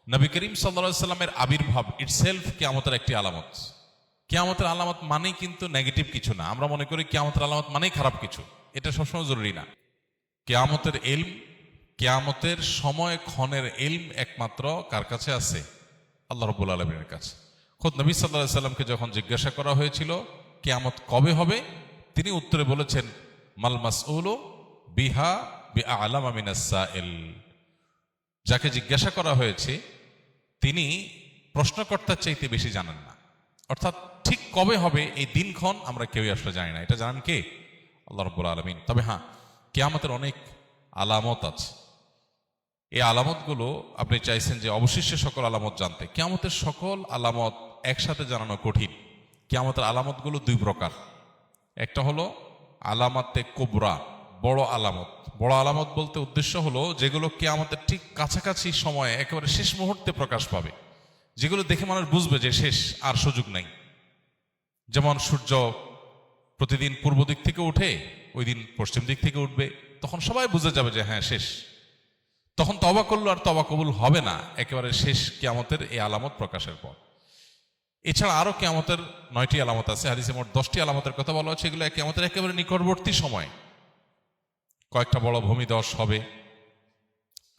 নবী করিম সাল্লাল্লাহু আলাইহি সাল্লামের আবির্ভাব ইটসেলফ কিয়ামতের একটি আলামত। কিয়ামতের আলামত মানেই কিন্তু নেগেটিভ কিছু না। আমরা মনে করি কিয়ামতের আলামত মানেই খারাপ কিছু, এটা সবসময় জরুরি না। কিয়ামতের ইলম, কিয়ামতের সময় ক্ষণের ইলম একমাত্র কার কাছে আছে? আল্লাহ রাব্বুল আলামিনের কাছে। খোদ নবী সাল্লাল্লাহু আলাইহি সাল্লামকে যখন জিজ্ঞাসা করা হয়েছিল কিয়ামত কবে হবে, তিনি উত্তরে বলেছেন, মাল মাসউলু বিহা বিআলামা মিনাস সাইল। যাকে জিজ্ঞাসা করা হয়েছে তিনি প্রশ্নকর্তার চাইতে বেশি জানেন না। অর্থাৎ ঠিক কবে হবে এই দিনক্ষণ আমরা কেউই আসলে জানি না, এটা জানেন কে? আল্লাহ রাব্বুল আলামিন। তবে হ্যাঁ, কিয়ামতের অনেক আলামত আছে। এই আলামতগুলো আপনি চাইছেন যে অবশিষ্ট সকল আলামত জানতে। কিয়ামতের সকল আলামত একসাথে জানানো কঠিন। কিয়ামতের আলামতগুলো দুই প্রকার। একটা হলো আলামাতে কুবরা, বড় আলামত। বড় আলামত বলতে উদ্দেশ্য হলো যেগুলো কিয়ামতের ঠিক কাছাকাছি সময়ে একেবারে শেষ মুহূর্তে প্রকাশ পাবে, যেগুলো দেখে মানুষ বুঝবে যে শেষ, আর সুযোগ নাই। যেমন সূর্য প্রতিদিন পূর্ব দিক থেকে উঠে ওই দিন পশ্চিম দিক থেকে উঠবে, তখন সবাই বুঝে যাবে যে হ্যাঁ শেষ। তখন তওবা করলো আর তওবা কবুল হবে না, একেবারে শেষ কিয়ামতের এই আলামত প্রকাশের পর। এছাড়া আরো কিয়ামতের 9টি আলামত আছে। হাদিসে মোট 10টি আলামতের কথা বলা হচ্ছে। এগুলো কিয়ামতের একেবারে নিকটবর্তী সময়। কয়েকটা বড় ভূমিধস হবে,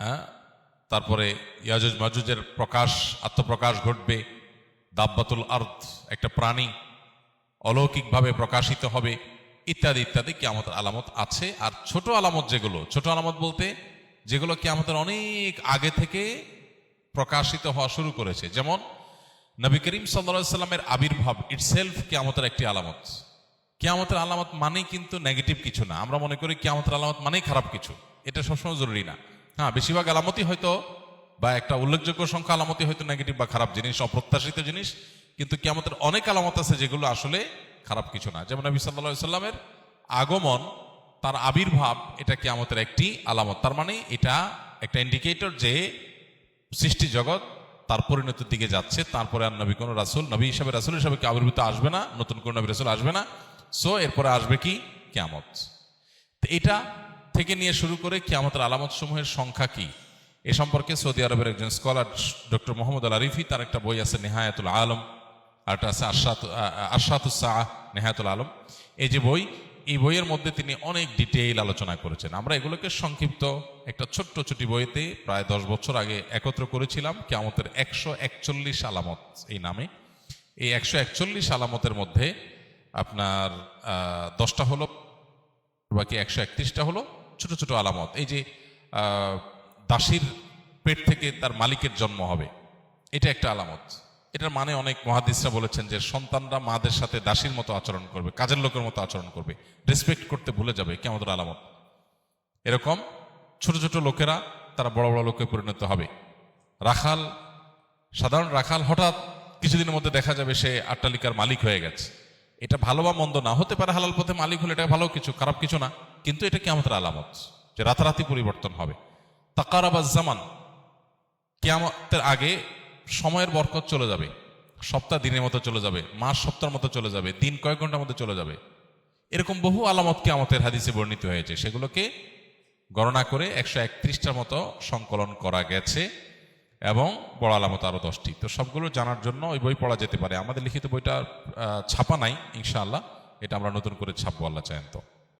হ্যাঁ, তারপরে ইয়াজুজ মাজুজের আত্মপ্রকাশ ঘটবে। দাব্বাতুল আরদ, একটা প্রাণী অলৌকিকভাবে প্রকাশিত হবে, ইত্যাদি ইত্যাদি কিয়ামতের আলামত আছে। আর ছোট আলামত যেগুলো, ছোট আলামত বলতে যেগুলো কিয়ামতের অনেক আগে থেকে প্রকাশিত হওয়া শুরু করেছে, যেমন নবী করিম সাল্লাল্লাহু আলাইহি সাল্লামের আবির্ভাব ইটসেলফ কিয়ামতের একটি আলামত। কিয়ামতের আলামত মানেই কিন্তু নেগেটিভ কিছু না। আমরা মনে করি কিয়ামতের আলামত মানেই খারাপ কিছু, এটা সবসময় জরুরি না। হ্যাঁ, বেশিরভাগ আলামতই হয়তো বা একটা উল্লেখযোগ্য সংখ্যা আলামতই হয়তো নেগেটিভ বা খারাপ জিনিস, অপ্রত্যাশিত জিনিস, কিন্তু কিয়ামতের অনেক আলামত আছে যেগুলো আসলে খারাপ কিছু না। যেমন নবী সাল্লাল্লাহু আলাইহি সাল্লামের আগমন, তার আবির্ভাব, এটা কিয়ামতের একটি আলামত। তার মানে এটা একটা ইন্ডিকেটর যে সৃষ্টি জগৎ তার পরিণতির দিকে যাচ্ছে। তারপরে আর নবী কোন রাসূল, নবী হিসাবে রাসূল হিসাবে কি আবির্ভূত আসবে না, নতুন কোন নবী রাসূল আসবে না। সো এরপরে আসবে কি? কিয়ামত। তো এটা থেকে নিয়ে শুরু করে কিয়ামতের আলামত সমূহের সংখ্যা কি, এ সম্পর্কে সৌদি আরবের একজন স্কলার ডক্টর মোহাম্মদ আল আরিফি, তার একটা বই আছে নেহায়াতুল আলম, আর একটা আছে আরশাতুস সাআহ নেহায়াতুল আলম। এই যে বই, এই বইয়ের মধ্যে তিনি অনেক ডিটেইল আলোচনা করেছেন। আমরা এগুলোকে সংক্ষিপ্ত একটা ছোট্ট ছোটি বইতে প্রায় 10 বছর আগে একত্র করেছিলাম, কিয়ামতের 141 আলামত এই নামে। এই 141 আলামতের মধ্যে আপনার 10টা হলো, বাকি 131টা হলো ছোট ছোট আলামত। এই যে দাসীর পেট থেকে তার মালিকের জন্ম হবে, এটা একটা আলামত। এটার মানে অনেক মুহাদ্দিসরা বলেছেন যে সন্তানরা মাদের সাথে দাসীর মতো আচরণ করবে, কাজের লোকের মতো আচরণ করবে, রেসপেক্ট করতে ভুলে যাবে, কিয়ামতের আলামত। এরকম ছোট ছোট লোকেরা তারা বড় বড় লোকে পরিণত হবে। রাখাল, সাধারণ রাখাল হঠাৎ কিছুদিনের মধ্যে দেখা যাবে সে আট্টালিকার মালিক হয়ে গেছে। এটা ভালো বা মন্দ না, হতে পারে হালাল পথে মালিক হলে এটা ভালো কিছু, খারাপ কিছু না, কিন্তু এটা কিয়ামতের আলামত যে রাতারাতি পরিবর্তন হবে। তাকারাবাজ জামান, কিয়ামতের আগে সময়ের বরকত চলে যাবে, সপ্তাহ দিনের মতো চলে যাবে, মাস সপ্তাহের মতো চলে যাবে, দিন কয়েক ঘন্টার মধ্যে চলে যাবে। এরকম বহু আলামত কিয়ামতের হাদিসে বর্ণিত হয়েছে। সেগুলোকে গণনা করে 131টার মতো সংকলন করা গেছে, এবং বড় আলামত আরো 10টি। তো সবগুলো জানার জন্য ওই বই পড়া যেতে পারে। আমাদের লিখিত বইটা ছাপা নাই ইনশাআল্লাহ, এটা আমরা নতুন করে ছাপবো, আল্লাহ চাহেন তো।